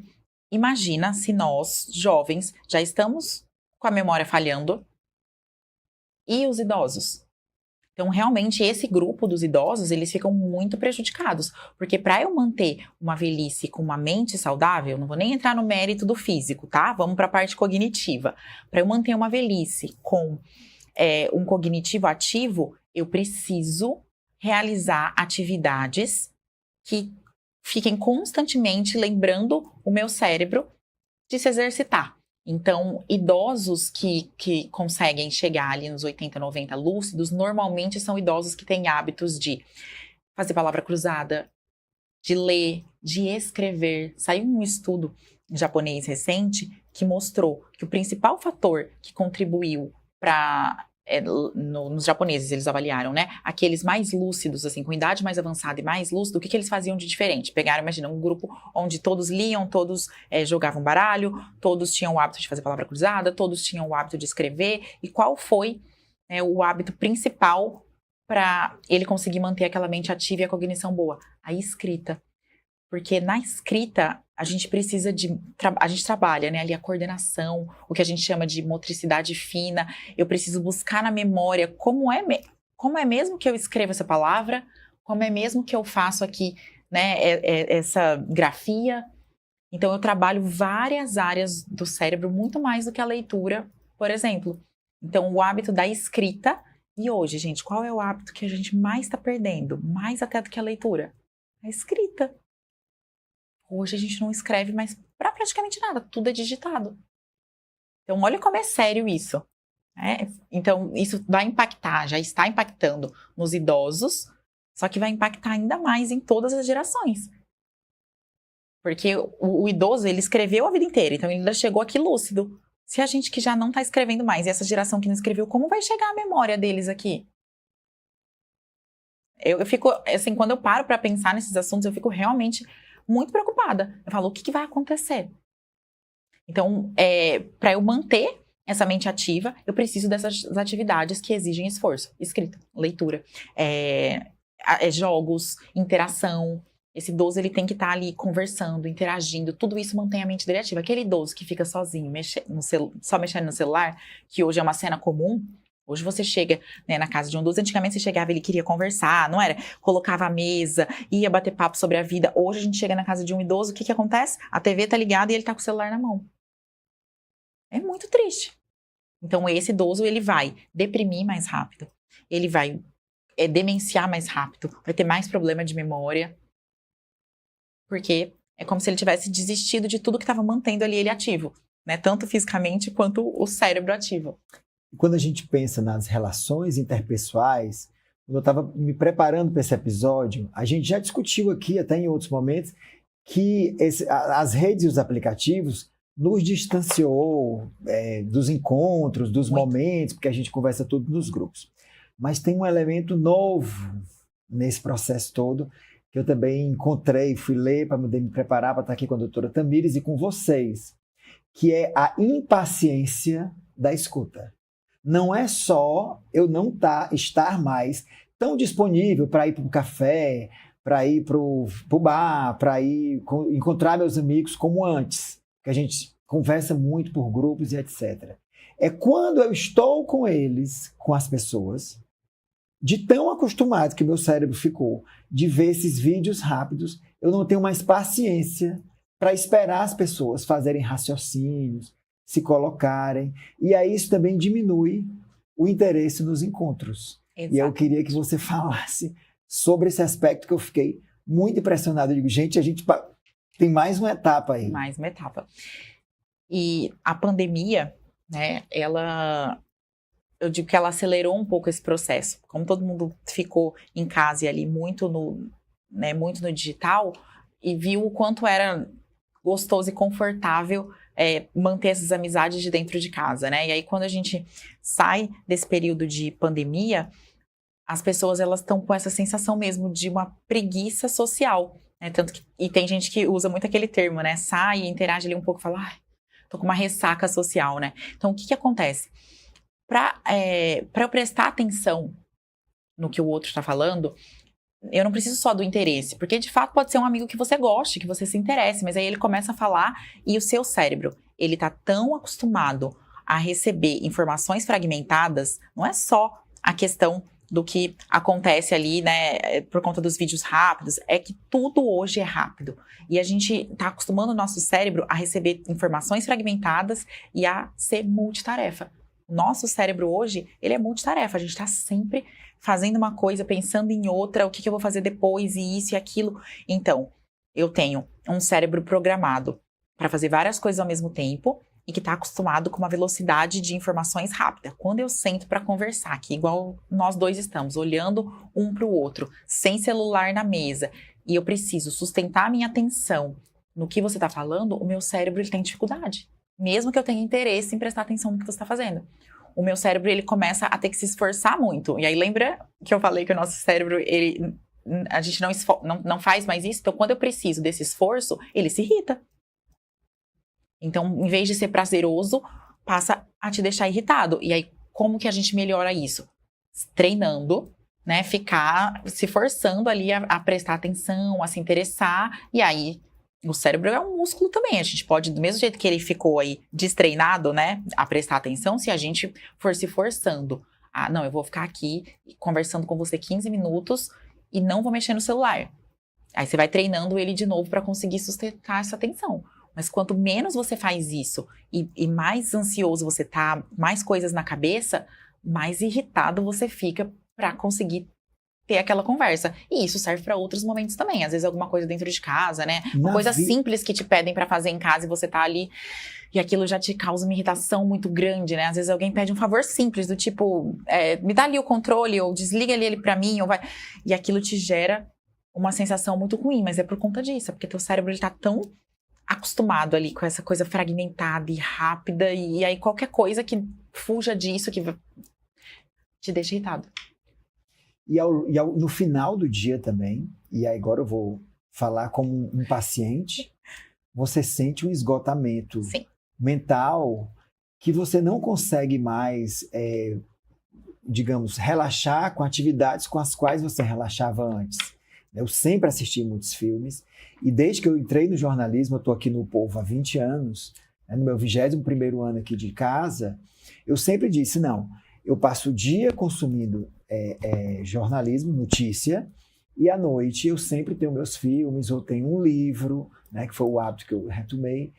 imagina se nós, jovens, já estamos com a memória falhando e os idosos. Então, realmente, esse grupo dos idosos, eles ficam muito prejudicados. Porque para eu manter uma velhice com uma mente saudável, não vou nem entrar no mérito do físico, tá? Vamos para a parte cognitiva. Para eu manter uma velhice com um cognitivo ativo, eu preciso realizar atividades que fiquem constantemente lembrando o meu cérebro de se exercitar. Então, idosos que conseguem chegar ali nos 80, 90 lúcidos, normalmente são idosos que têm hábitos de fazer palavra cruzada, de ler, de escrever. Saiu um estudo japonês recente que mostrou que o principal fator que contribuiu para... nos japoneses eles avaliaram, né, aqueles mais lúcidos, assim, com idade mais avançada e mais lúcido, o que eles faziam de diferente? Pegaram, imagina, um grupo onde todos liam, todos jogavam baralho, todos tinham o hábito de fazer palavra cruzada, todos tinham o hábito de escrever, e qual foi o hábito principal para ele conseguir manter aquela mente ativa e a cognição boa? A escrita. Porque na escrita, a gente precisa a gente trabalha, né, ali a coordenação, o que a gente chama de motricidade fina. Eu preciso buscar na memória como é mesmo que eu escrevo essa palavra, como é mesmo que eu faço aqui, né, essa grafia. Então, eu trabalho várias áreas do cérebro, muito mais do que a leitura, por exemplo. Então, o hábito da escrita. E hoje, gente, qual é o hábito que a gente mais está perdendo? Mais até do que a leitura? A escrita. Hoje a gente não escreve mais para praticamente nada, tudo é digitado. Então olha como é sério isso. Então, isso vai impactar, já está impactando nos idosos, só que vai impactar ainda mais em todas as gerações. Porque o idoso, ele escreveu a vida inteira, então ele ainda chegou aqui lúcido. Se a gente que já não está escrevendo mais, e essa geração que não escreveu, como vai chegar a memória deles aqui? Eu fico, assim, quando eu paro para pensar nesses assuntos, eu fico realmente muito preocupada. Eu falo, o que vai acontecer? Então, para eu manter essa mente ativa, eu preciso dessas atividades que exigem esforço. Escrita, leitura, jogos, interação. Esse idoso, ele tem que estar ali conversando, interagindo. Tudo isso mantém a mente dele ativa. Aquele idoso que fica sozinho, só mexendo no celular, que hoje é uma cena comum. Hoje você chega, né, na casa de um idoso, antigamente você chegava, ele queria conversar, não era? Colocava a mesa, ia bater papo sobre a vida. Hoje a gente chega na casa de um idoso, o que acontece? A TV tá ligada e ele tá com o celular na mão. É muito triste. Então esse idoso, ele vai deprimir mais rápido, ele vai demenciar mais rápido, vai ter mais problema de memória, porque é como se ele tivesse desistido de tudo que estava mantendo ali ele ativo, né? Tanto fisicamente quanto o cérebro ativo. Quando a gente pensa nas relações interpessoais, quando eu estava me preparando para esse episódio, a gente já discutiu aqui, até em outros momentos, que as redes e os aplicativos nos distanciou dos encontros, dos momentos, porque a gente conversa tudo nos grupos. Mas tem um elemento novo nesse processo todo, que eu também encontrei, fui ler para me preparar para estar aqui com a doutora Tamires e com vocês, que é a impaciência da escuta. Não é só eu não estar mais tão disponível para ir para o café, para ir para o bar, para ir encontrar meus amigos como antes, que a gente conversa muito por grupos e etc. É quando eu estou com eles, com as pessoas, de tão acostumado que meu cérebro ficou de ver esses vídeos rápidos, eu não tenho mais paciência para esperar as pessoas fazerem raciocínios, se colocarem, e aí isso também diminui o interesse nos encontros. Exato. E eu queria que você falasse sobre esse aspecto que eu fiquei muito impressionado. Eu digo, gente, a gente tem mais uma etapa aí. Mais uma etapa. E a pandemia, né, eu digo que ela acelerou um pouco esse processo. Como todo mundo ficou em casa e ali muito no digital, e viu o quanto era gostoso e confortável manter essas amizades de dentro de casa, né? E aí, quando a gente sai desse período de pandemia, as pessoas, elas estão com essa sensação mesmo de uma preguiça social, né? Tanto que, e tem gente que usa muito aquele termo, né? Sai, interage ali um pouco e fala, tô com uma ressaca social, né? Então, o que acontece? Para eu prestar atenção no que o outro está falando, eu não preciso só do interesse, porque de fato pode ser um amigo que você goste, que você se interesse, mas aí ele começa a falar e o seu cérebro, ele tá tão acostumado a receber informações fragmentadas, não é só a questão do que acontece ali, né, por conta dos vídeos rápidos, é que tudo hoje é rápido. E a gente tá acostumando o nosso cérebro a receber informações fragmentadas e a ser multitarefa. O nosso cérebro hoje, ele é multitarefa, a gente tá sempre fazendo uma coisa, pensando em outra, o que eu vou fazer depois, e isso e aquilo. Então, eu tenho um cérebro programado para fazer várias coisas ao mesmo tempo e que está acostumado com uma velocidade de informações rápida. Quando eu sento para conversar aqui, igual nós dois estamos, olhando um para o outro, sem celular na mesa, e eu preciso sustentar a minha atenção no que você está falando, o meu cérebro ele tem dificuldade. Mesmo que eu tenha interesse em prestar atenção no que você está fazendo. O meu cérebro, ele começa a ter que se esforçar muito. E aí, lembra que eu falei que o nosso cérebro, a gente não faz mais isso? Então, quando eu preciso desse esforço, ele se irrita. Então, em vez de ser prazeroso, passa a te deixar irritado. E aí, como que a gente melhora isso? Treinando, né? Ficar se forçando ali a prestar atenção, a se interessar. E aí, o cérebro é um músculo também. A gente pode, do mesmo jeito que ele ficou aí destreinado, né, a prestar atenção, se a gente for se forçando. Não, eu vou ficar aqui conversando com você 15 minutos e não vou mexer no celular. Aí você vai treinando ele de novo para conseguir sustentar essa atenção. Mas quanto menos você faz isso e mais ansioso você tá, mais coisas na cabeça, mais irritado você fica para conseguir ter aquela conversa. E isso serve para outros momentos também. Às vezes alguma coisa dentro de casa, né? Uma coisa simples que te pedem para fazer em casa e você tá ali e aquilo já te causa uma irritação muito grande, né? Às vezes alguém pede um favor simples, do tipo, me dá ali o controle, ou desliga ali ele para mim, ou vai... E aquilo te gera uma sensação muito ruim, mas é por conta disso, é porque teu cérebro ele tá tão acostumado ali com essa coisa fragmentada e rápida, e aí qualquer coisa que fuja disso, que te deixa irritado. No final do dia também, e aí agora eu vou falar como um paciente, você sente um esgotamento Sim. mental que você não consegue mais, digamos, relaxar com atividades com as quais você relaxava antes. Eu sempre assisti muitos filmes e desde que eu entrei no jornalismo, eu estou aqui no Povo há 20 anos, no meu 21º ano aqui de casa, eu sempre disse, não, eu passo o dia consumindo jornalismo, notícia, e à noite eu sempre tenho meus filmes, ou tenho um livro, né, que foi o hábito que eu retomei,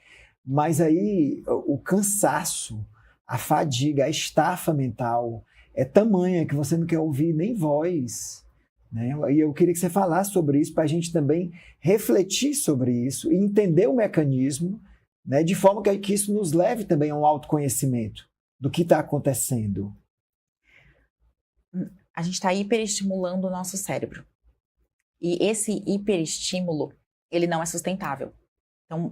mas aí o cansaço, a fadiga, a estafa mental é tamanha que você não quer ouvir nem voz, né? E eu queria que você falasse sobre isso para a gente também refletir sobre isso e entender o mecanismo, né, de forma que isso nos leve também a um autoconhecimento do que está acontecendo. A gente está hiperestimulando o nosso cérebro. E esse hiperestímulo, ele não é sustentável. Então,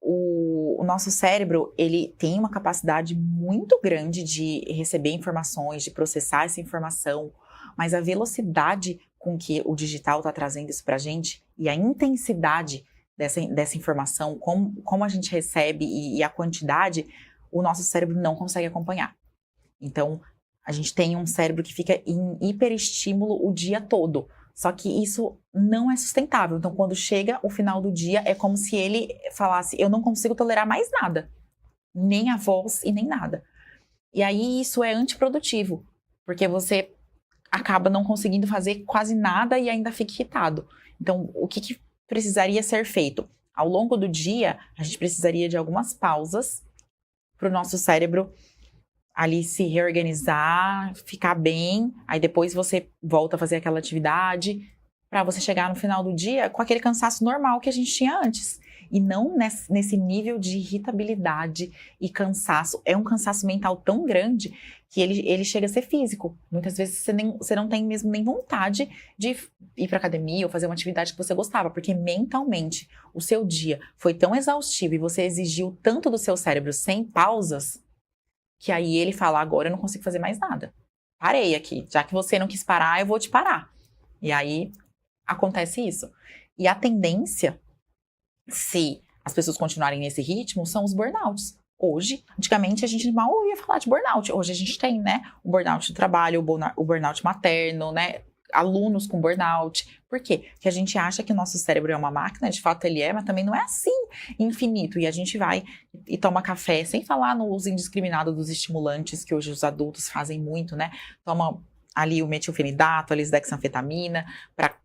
o nosso cérebro, ele tem uma capacidade muito grande de receber informações, de processar essa informação, mas a velocidade com que o digital está trazendo isso para a gente e a intensidade dessa informação, como a gente recebe e a quantidade, o nosso cérebro não consegue acompanhar. Então, a gente tem um cérebro que fica em hiperestímulo o dia todo. Só que isso não é sustentável. Então, quando chega o final do dia, é como se ele falasse, eu não consigo tolerar mais nada. Nem a voz e nem nada. E aí, isso é antiprodutivo. Porque você acaba não conseguindo fazer quase nada e ainda fica irritado. Então, o que precisaria ser feito? Ao longo do dia, a gente precisaria de algumas pausas para o nosso cérebro ali se reorganizar, ficar bem, aí depois você volta a fazer aquela atividade, para você chegar no final do dia com aquele cansaço normal que a gente tinha antes. E não nesse nível de irritabilidade e cansaço. É um cansaço mental tão grande que ele chega a ser físico. Muitas vezes você não tem mesmo nem vontade de ir para academia ou fazer uma atividade que você gostava, porque mentalmente o seu dia foi tão exaustivo e você exigiu tanto do seu cérebro sem pausas, que aí ele fala, agora eu não consigo fazer mais nada. Parei aqui. Já que você não quis parar, eu vou te parar. E aí acontece isso. E a tendência, se as pessoas continuarem nesse ritmo, são os burnouts. Hoje, antigamente a gente mal ouvia falar de burnout. Hoje a gente tem, né, o burnout do trabalho, o burnout materno, né, alunos com burnout. Por quê? Porque a gente acha que o nosso cérebro é uma máquina, de fato ele é, mas também não é assim infinito. E a gente vai e toma café, sem falar no uso indiscriminado dos estimulantes, que hoje os adultos fazem muito, né? Toma ali o metilfenidato, a lisdexanfetamina,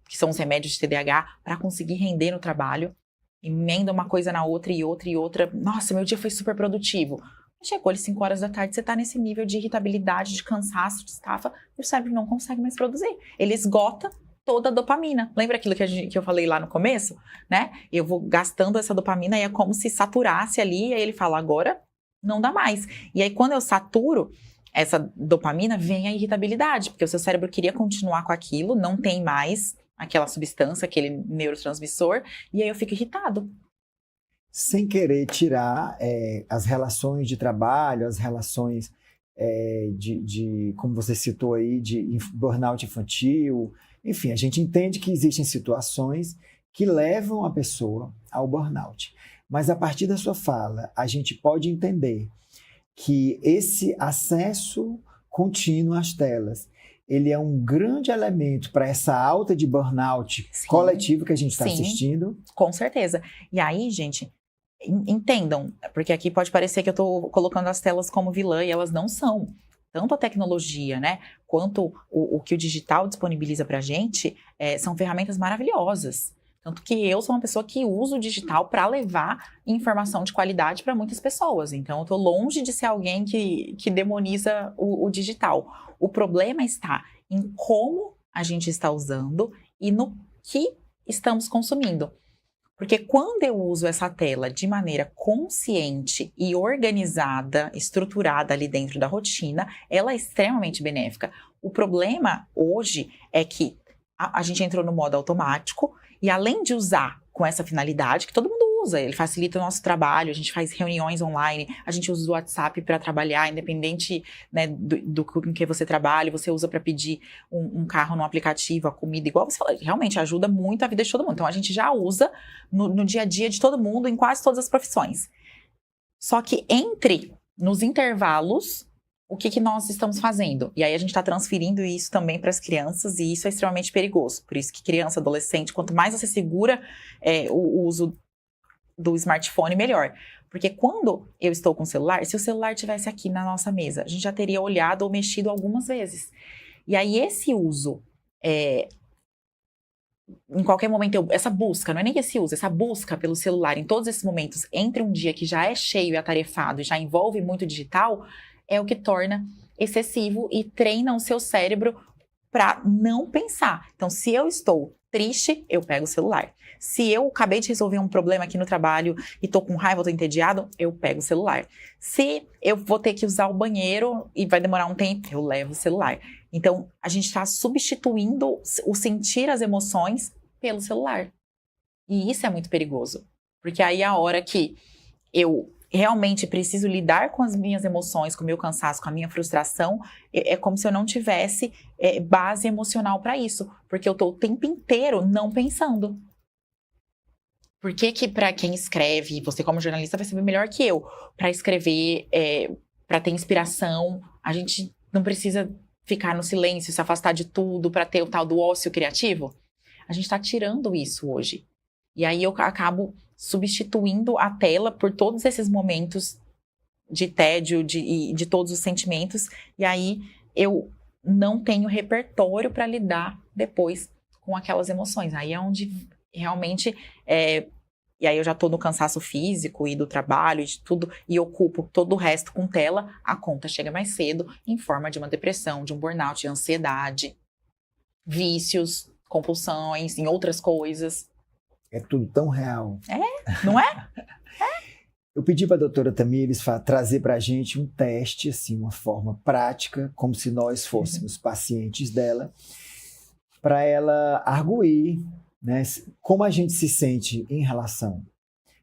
que são os remédios de TDAH, para conseguir render no trabalho. Emenda uma coisa na outra e outra e outra. Nossa, meu dia foi super produtivo. Chegou ali 5 horas da tarde, você está nesse nível de irritabilidade, de cansaço, de estafa, e o cérebro não consegue mais produzir. Ele esgota toda a dopamina. Lembra aquilo que eu falei lá no começo? Né? Eu vou gastando essa dopamina e é como se saturasse ali, e aí ele fala, agora não dá mais. E aí quando eu saturo essa dopamina, vem a irritabilidade, porque o seu cérebro queria continuar com aquilo, não tem mais aquela substância, aquele neurotransmissor, e aí eu fico irritado. Sem querer tirar as relações de trabalho, as relações como você citou aí, de burnout infantil. Enfim, a gente entende que existem situações que levam a pessoa ao burnout. Mas a partir da sua fala, a gente pode entender que esse acesso contínuo às telas, ele é um grande elemento para essa alta de burnout coletivo que a gente está assistindo. Com certeza. E aí, gente, entendam, porque aqui pode parecer que eu estou colocando as telas como vilã e elas não são. Tanto a tecnologia, né, quanto o que o digital disponibiliza para a gente são ferramentas maravilhosas. Tanto que eu sou uma pessoa que usa o digital para levar informação de qualidade para muitas pessoas. Então, eu estou longe de ser alguém que demoniza o digital. O problema está em como a gente está usando e no que estamos consumindo. Porque quando eu uso essa tela de maneira consciente e organizada, estruturada ali dentro da rotina, ela é extremamente benéfica. O problema hoje é que a gente entrou no modo automático e além de usar com essa finalidade, que todo mundo usa, ele facilita o nosso trabalho, a gente faz reuniões online, a gente usa o WhatsApp para trabalhar, independente, né, do com que você trabalha, você usa para pedir um carro no aplicativo, a comida, igual você falou, realmente ajuda muito a vida de todo mundo. Então a gente já usa no dia a dia de todo mundo, em quase todas as profissões. Só que nos intervalos, o que nós estamos fazendo? E aí a gente está transferindo isso também para as crianças e isso é extremamente perigoso. Por isso que criança, adolescente, quanto mais você segura o uso do smartphone, melhor. Porque quando eu estou com o celular, se o celular estivesse aqui na nossa mesa, a gente já teria olhado ou mexido algumas vezes. E aí esse uso, em qualquer momento, essa busca, não é nem esse uso, essa busca pelo celular em todos esses momentos, entre um dia que já é cheio e atarefado e já envolve muito digital, é o que torna excessivo e treina o seu cérebro para não pensar. Então, se eu estou triste, eu pego o celular. Se eu acabei de resolver um problema aqui no trabalho e tô com raiva, tô entediado, eu pego o celular. Se eu vou ter que usar o banheiro e vai demorar um tempo, eu levo o celular. Então, a gente está substituindo o sentir as emoções pelo celular. E isso é muito perigoso. Porque aí a hora que eu realmente preciso lidar com as minhas emoções, com o meu cansaço, com a minha frustração, é como se eu não tivesse base emocional para isso. Porque eu tô o tempo inteiro não pensando. Por que para quem escreve, você como jornalista vai saber melhor que eu, para escrever, para ter inspiração, a gente não precisa ficar no silêncio, se afastar de tudo para ter o tal do ócio criativo? A gente está tirando isso hoje. E aí eu acabo substituindo a tela por todos esses momentos de tédio, de todos os sentimentos, e aí eu não tenho repertório para lidar depois com aquelas emoções. Aí é onde realmente, e aí eu já estou no cansaço físico e do trabalho e de tudo, e ocupo todo o resto com tela, a conta chega mais cedo em forma de uma depressão, de um burnout, de ansiedade, vícios, compulsões, em outras coisas. É tudo tão real. Não é? Eu pedi para a doutora Tamires trazer para a gente um teste, assim, uma forma prática, como se nós fôssemos pacientes dela, para ela arguir, né, como a gente se sente em relação,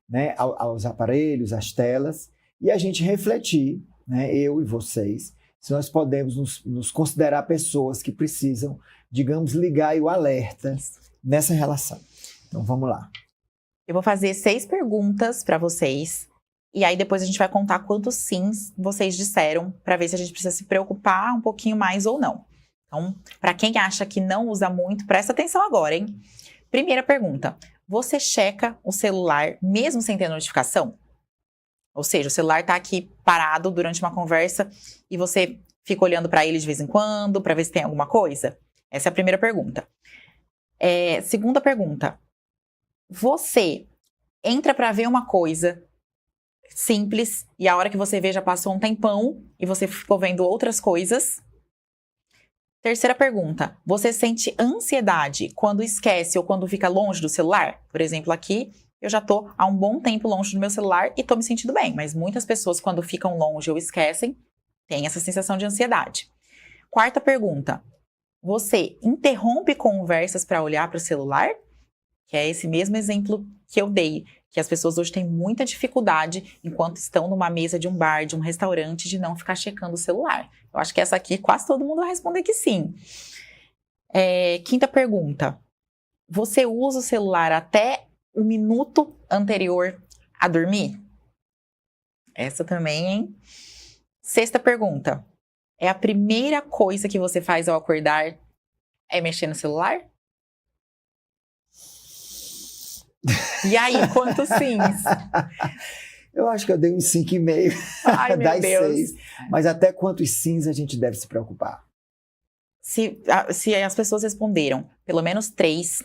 né, aos aparelhos, às telas, e a gente refletir, né, eu e vocês, se nós podemos nos considerar pessoas que precisam, digamos, ligar aí o alerta nessa relação. Então, vamos lá. Eu vou fazer 6 perguntas para vocês. E aí, depois a gente vai contar quantos sims vocês disseram, para ver se a gente precisa se preocupar um pouquinho mais ou não. Então, para quem acha que não usa muito, presta atenção agora, hein? Primeira pergunta. Você checa o celular mesmo sem ter notificação? Ou seja, o celular está aqui parado durante uma conversa e você fica olhando para ele de vez em quando, para ver se tem alguma coisa? Essa é a primeira pergunta. Segunda pergunta. Você entra para ver uma coisa simples e a hora que você vê já passou um tempão e você ficou vendo outras coisas? Terceira pergunta. Você sente ansiedade quando esquece ou quando fica longe do celular? Por exemplo, aqui eu já tô há um bom tempo longe do meu celular e tô me sentindo bem, mas muitas pessoas quando ficam longe ou esquecem, têm essa sensação de ansiedade. Quarta pergunta. Você interrompe conversas para olhar para o celular? Que é esse mesmo exemplo que eu dei, que as pessoas hoje têm muita dificuldade, enquanto estão numa mesa de um bar, de um restaurante, de não ficar checando o celular. Eu acho que essa aqui quase todo mundo vai responder que sim. Quinta pergunta. Você usa o celular até o minuto anterior a dormir? Essa também, hein? Sexta pergunta. É a primeira coisa que você faz ao acordar é mexer no celular? E aí, quantos sims? Eu acho que eu dei uns 5,5 das 6. Mas até quantos sims a gente deve se preocupar? Se as pessoas responderam pelo menos 3,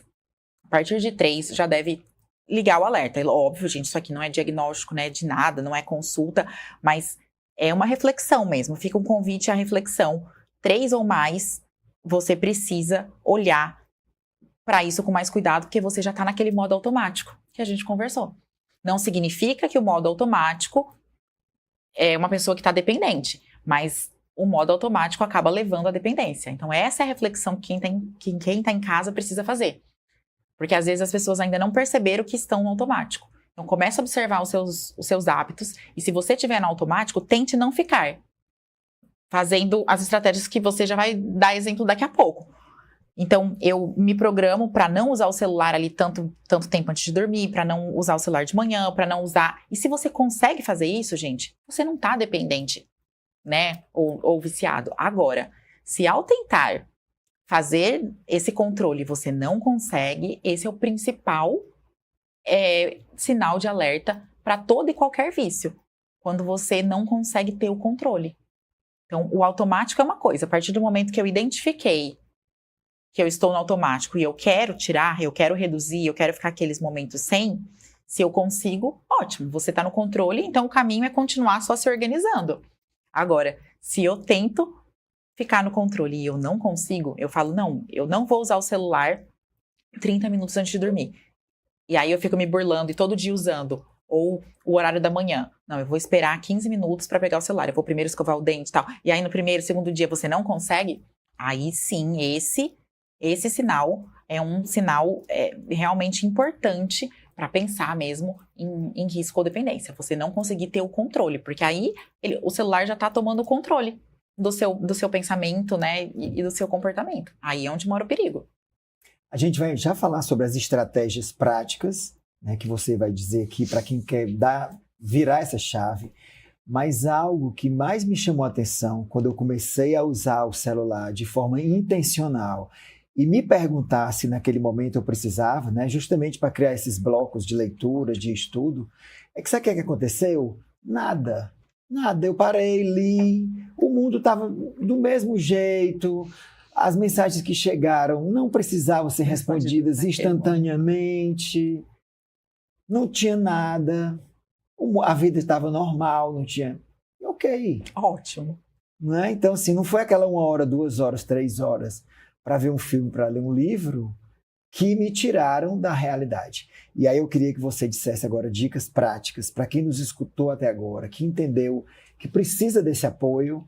a partir de 3 já deve ligar o alerta. Óbvio, gente, isso aqui não é diagnóstico, né, de nada, não é consulta, mas é uma reflexão mesmo. Fica um convite à reflexão. 3 ou mais, você precisa olhar para isso com mais cuidado, porque você já está naquele modo automático que a gente conversou. Não significa que o modo automático é uma pessoa que está dependente, mas o modo automático acaba levando à dependência. Então, essa é a reflexão que quem tá em casa precisa fazer. Porque, às vezes, as pessoas ainda não perceberam que estão no automático. Então, comece a observar os seus hábitos. E se você estiver no automático, tente não ficar fazendo as estratégias que você já vai dar exemplo daqui a pouco. Então, eu me programo para não usar o celular ali tanto tempo antes de dormir, para não usar o celular de manhã, para não usar... E se você consegue fazer isso, gente, você não tá dependente, né? Ou viciado. Agora, se ao tentar fazer esse controle você não consegue, esse é o principal sinal de alerta para todo e qualquer vício. Quando você não consegue ter o controle. Então, o automático é uma coisa. A partir do momento que eu identifiquei que eu estou no automático e eu quero tirar, eu quero reduzir, eu quero ficar aqueles momentos sem, se eu consigo, ótimo, você está no controle, então o caminho é continuar só se organizando. Agora, se eu tento ficar no controle e eu não consigo, eu falo, não, eu não vou usar o celular 30 minutos antes de dormir. E aí eu fico me burlando e todo dia usando, ou o horário da manhã. Não, eu vou esperar 15 minutos para pegar o celular, eu vou primeiro escovar o dente e tal. E aí no primeiro, segundo dia você não consegue, aí sim, esse sinal é um sinal realmente importante para pensar mesmo em risco ou dependência. Você não conseguir ter o controle, porque aí o celular já está tomando o controle do seu pensamento, né, e do seu comportamento. Aí é onde mora o perigo. A gente vai já falar sobre as estratégias práticas, né, que você vai dizer aqui para quem quer virar essa chave. Mas algo que mais me chamou a atenção quando eu comecei a usar o celular de forma intencional e me perguntar se naquele momento eu precisava, né, justamente para criar esses blocos de leitura, de estudo, é que sabe o que aconteceu? Nada. Eu parei, li, o mundo estava do mesmo jeito, as mensagens que chegaram não precisavam ser respondidas instantaneamente, não tinha nada, a vida estava normal, não tinha... Ok. Ótimo. Né? Então, assim, não foi aquela 1 hora, 2 horas, 3 horas para ver um filme, para ler um livro, que me tiraram da realidade. E aí eu queria que você dissesse agora dicas práticas para quem nos escutou até agora, que entendeu que precisa desse apoio,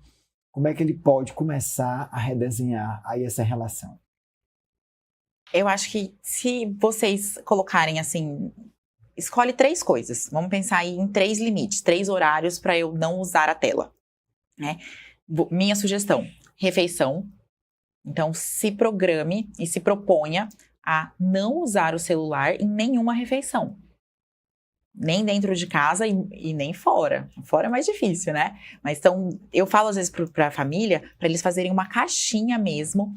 como é que ele pode começar a redesenhar aí essa relação. Eu acho que se vocês colocarem assim, escolhe 3 coisas. Vamos pensar aí em 3 limites, 3 horários para eu não usar a tela, né? Minha sugestão, refeição. Então, se programe e se proponha a não usar o celular em nenhuma refeição. Nem dentro de casa e nem fora. Fora é mais difícil, né? Mas então, eu falo às vezes para a família, para eles fazerem uma caixinha mesmo,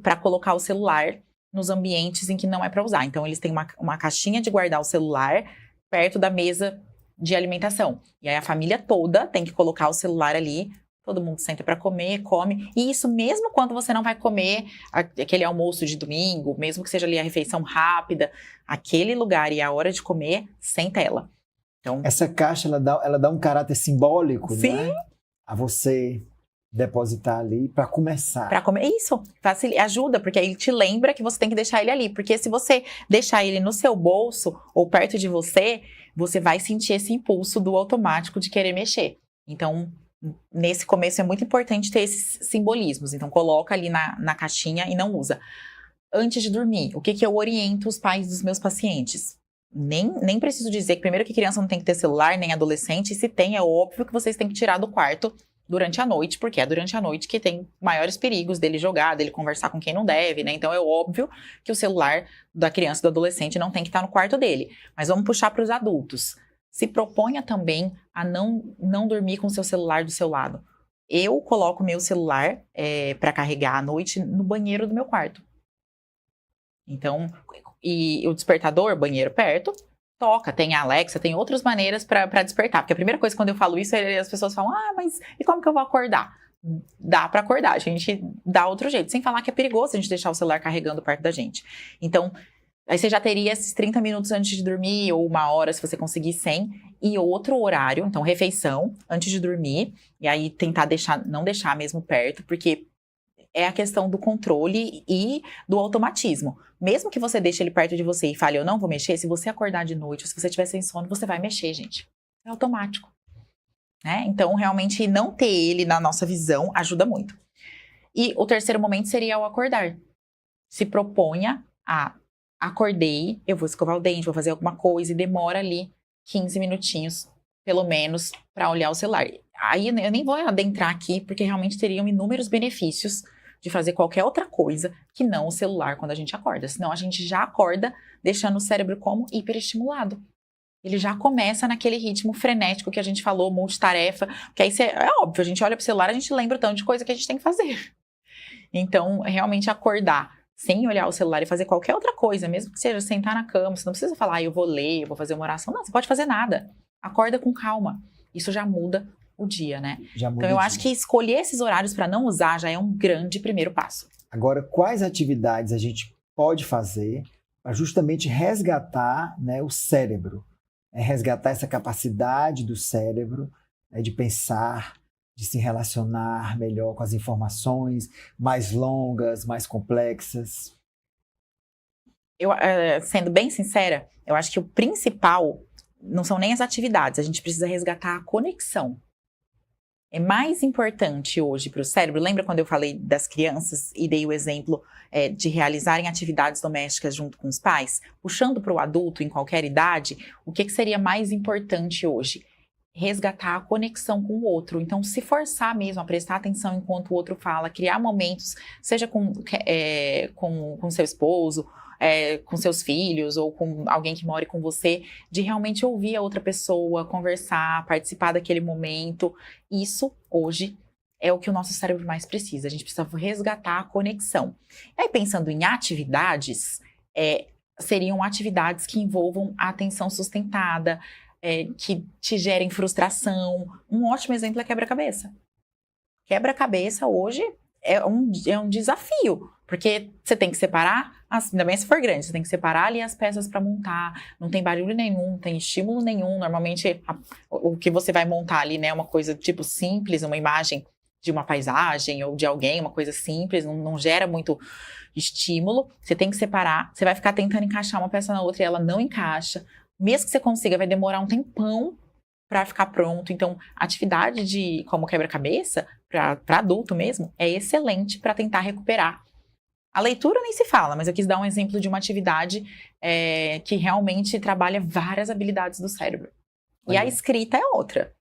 para colocar o celular nos ambientes em que não é para usar. Então, eles têm uma caixinha de guardar o celular perto da mesa de alimentação. E aí a família toda tem que colocar o celular ali. Todo mundo senta para comer, come. E isso mesmo quando você não vai comer aquele almoço de domingo, mesmo que seja ali a refeição rápida, aquele lugar e a hora de comer sem tela. Então, essa caixa, ela dá um caráter simbólico, sim, né? A você depositar ali para começar. Para comer. Isso, ajuda, porque aí ele te lembra que você tem que deixar ele ali. Porque se você deixar ele no seu bolso ou perto de você, você vai sentir esse impulso do automático de querer mexer. Então, nesse começo é muito importante ter esses simbolismos. Então, coloca ali na caixinha e não usa. Antes de dormir, o que eu oriento os pais dos meus pacientes? Nem preciso dizer que, primeiro, que criança não tem que ter celular, nem adolescente. E se tem, é óbvio que vocês têm que tirar do quarto durante a noite, porque é durante a noite que tem maiores perigos dele jogar, dele conversar com quem não deve, né? Então, é óbvio que o celular da criança e do adolescente não tem que estar no quarto dele. Mas vamos puxar para os adultos. Se proponha também a não dormir com o seu celular do seu lado. Eu coloco meu celular para carregar à noite no banheiro do meu quarto. Então, e o despertador, banheiro perto, toca. Tem a Alexa, tem outras maneiras para despertar. Porque a primeira coisa quando eu falo isso, as pessoas falam, mas e como que eu vou acordar? Dá para acordar, a gente dá outro jeito. Sem falar que é perigoso a gente deixar o celular carregando perto da gente. Então, aí você já teria esses 30 minutos antes de dormir, ou 1 hora, se você conseguir sem, e outro horário, então refeição, antes de dormir, e aí tentar não deixar mesmo perto, porque é a questão do controle e do automatismo. Mesmo que você deixe ele perto de você e fale, eu não vou mexer, se você acordar de noite, ou se você estiver sem sono, você vai mexer, gente. É automático. Né? Então, realmente, não ter ele na nossa visão ajuda muito. E o terceiro momento seria o acordar. Se proponha a acordei, eu vou escovar o dente, vou fazer alguma coisa e demora ali 15 minutinhos, pelo menos, para olhar o celular. Aí eu nem vou adentrar aqui, porque realmente teriam inúmeros benefícios de fazer qualquer outra coisa que não o celular quando a gente acorda. Senão a gente já acorda deixando o cérebro como hiperestimulado. Ele já começa naquele ritmo frenético que a gente falou, multitarefa, porque aí é óbvio, a gente olha pro celular, a gente lembra o tanto de coisa que a gente tem que fazer. Então, realmente acordar sem olhar o celular e fazer qualquer outra coisa, mesmo que seja sentar na cama, você não precisa falar, eu vou ler, eu vou fazer uma oração. Não, você pode fazer nada. Acorda com calma. Isso já muda o dia, né? Então, eu acho que escolher esses horários para não usar já é um grande primeiro passo. Agora, quais atividades a gente pode fazer para justamente resgatar, né, o cérebro? Resgatar essa capacidade do cérebro, né, de pensar, de se relacionar melhor com as informações mais longas, mais complexas? Sendo bem sincera, eu acho que o principal não são nem as atividades, a gente precisa resgatar a conexão. É mais importante hoje para o cérebro, lembra quando eu falei das crianças e dei o exemplo de realizarem atividades domésticas junto com os pais? Puxando para o adulto em qualquer idade, o que seria mais importante hoje? Resgatar a conexão com o outro. Então, se forçar mesmo a prestar atenção enquanto o outro fala, criar momentos, seja com seu esposo, com seus filhos ou com alguém que more com você, de realmente ouvir a outra pessoa, conversar, participar daquele momento. Isso, hoje, é o que o nosso cérebro mais precisa. A gente precisa resgatar a conexão. E aí, pensando em atividades, seriam atividades que envolvam a atenção sustentada, que te gerem frustração. Um ótimo exemplo é quebra-cabeça. Quebra-cabeça hoje é um desafio, porque você tem que separar, ainda bem se for grande, você tem que separar ali as peças para montar, não tem barulho nenhum, não tem estímulo nenhum. Normalmente o que você vai montar ali, né, é uma coisa tipo simples, uma imagem de uma paisagem ou de alguém, uma coisa simples, não gera muito estímulo. Você tem que separar, você vai ficar tentando encaixar uma peça na outra e ela não encaixa. Mesmo que você consiga, vai demorar um tempão para ficar pronto. Então, atividade como quebra-cabeça, para adulto mesmo, é excelente para tentar recuperar. A leitura nem se fala, mas eu quis dar um exemplo de uma atividade que realmente trabalha várias habilidades do cérebro. Olha. E a escrita é outra.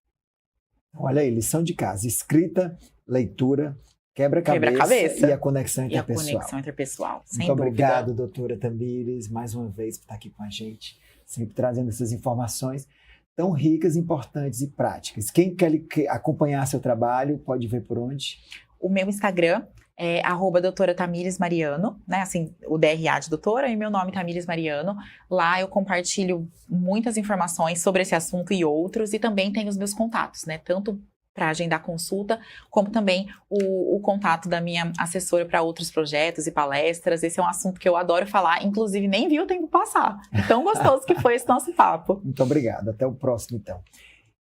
Olha aí, lição de casa. Escrita, leitura, quebra-cabeça e a conexão interpessoal. E a conexão interpessoal, sem Muito dúvida. Obrigado, doutora Tamires, mais uma vez por estar aqui com a gente, sempre trazendo essas informações tão ricas, importantes e práticas. Quem quer acompanhar seu trabalho, pode ver por onde? O meu Instagram é @doutora Tamires Mariano, né? Assim, o DRA de doutora e meu nome Tamires Mariano. Lá eu compartilho muitas informações sobre esse assunto e outros, e também tenho os meus contatos, né? Tanto para agendar consulta, como também o contato da minha assessora para outros projetos e palestras. Esse é um assunto que eu adoro falar, inclusive nem vi o tempo passar. Tão gostoso que foi esse nosso papo. Muito obrigado, até o próximo então.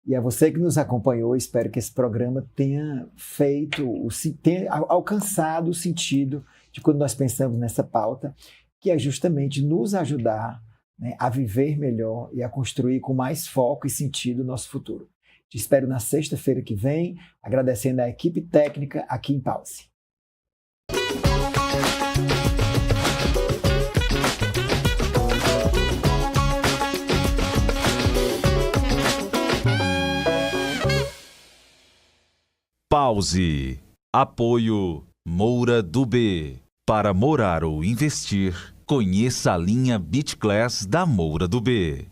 E a você que nos acompanhou, espero que esse programa tenha alcançado o sentido de quando nós pensamos nessa pauta, que é justamente nos ajudar, né, a viver melhor e a construir com mais foco e sentido o nosso futuro. Te espero na sexta-feira que vem, agradecendo a equipe técnica aqui em Pause. Pause. Apoio Moura do B. Para morar ou investir, conheça a linha Beach Class da Moura do B.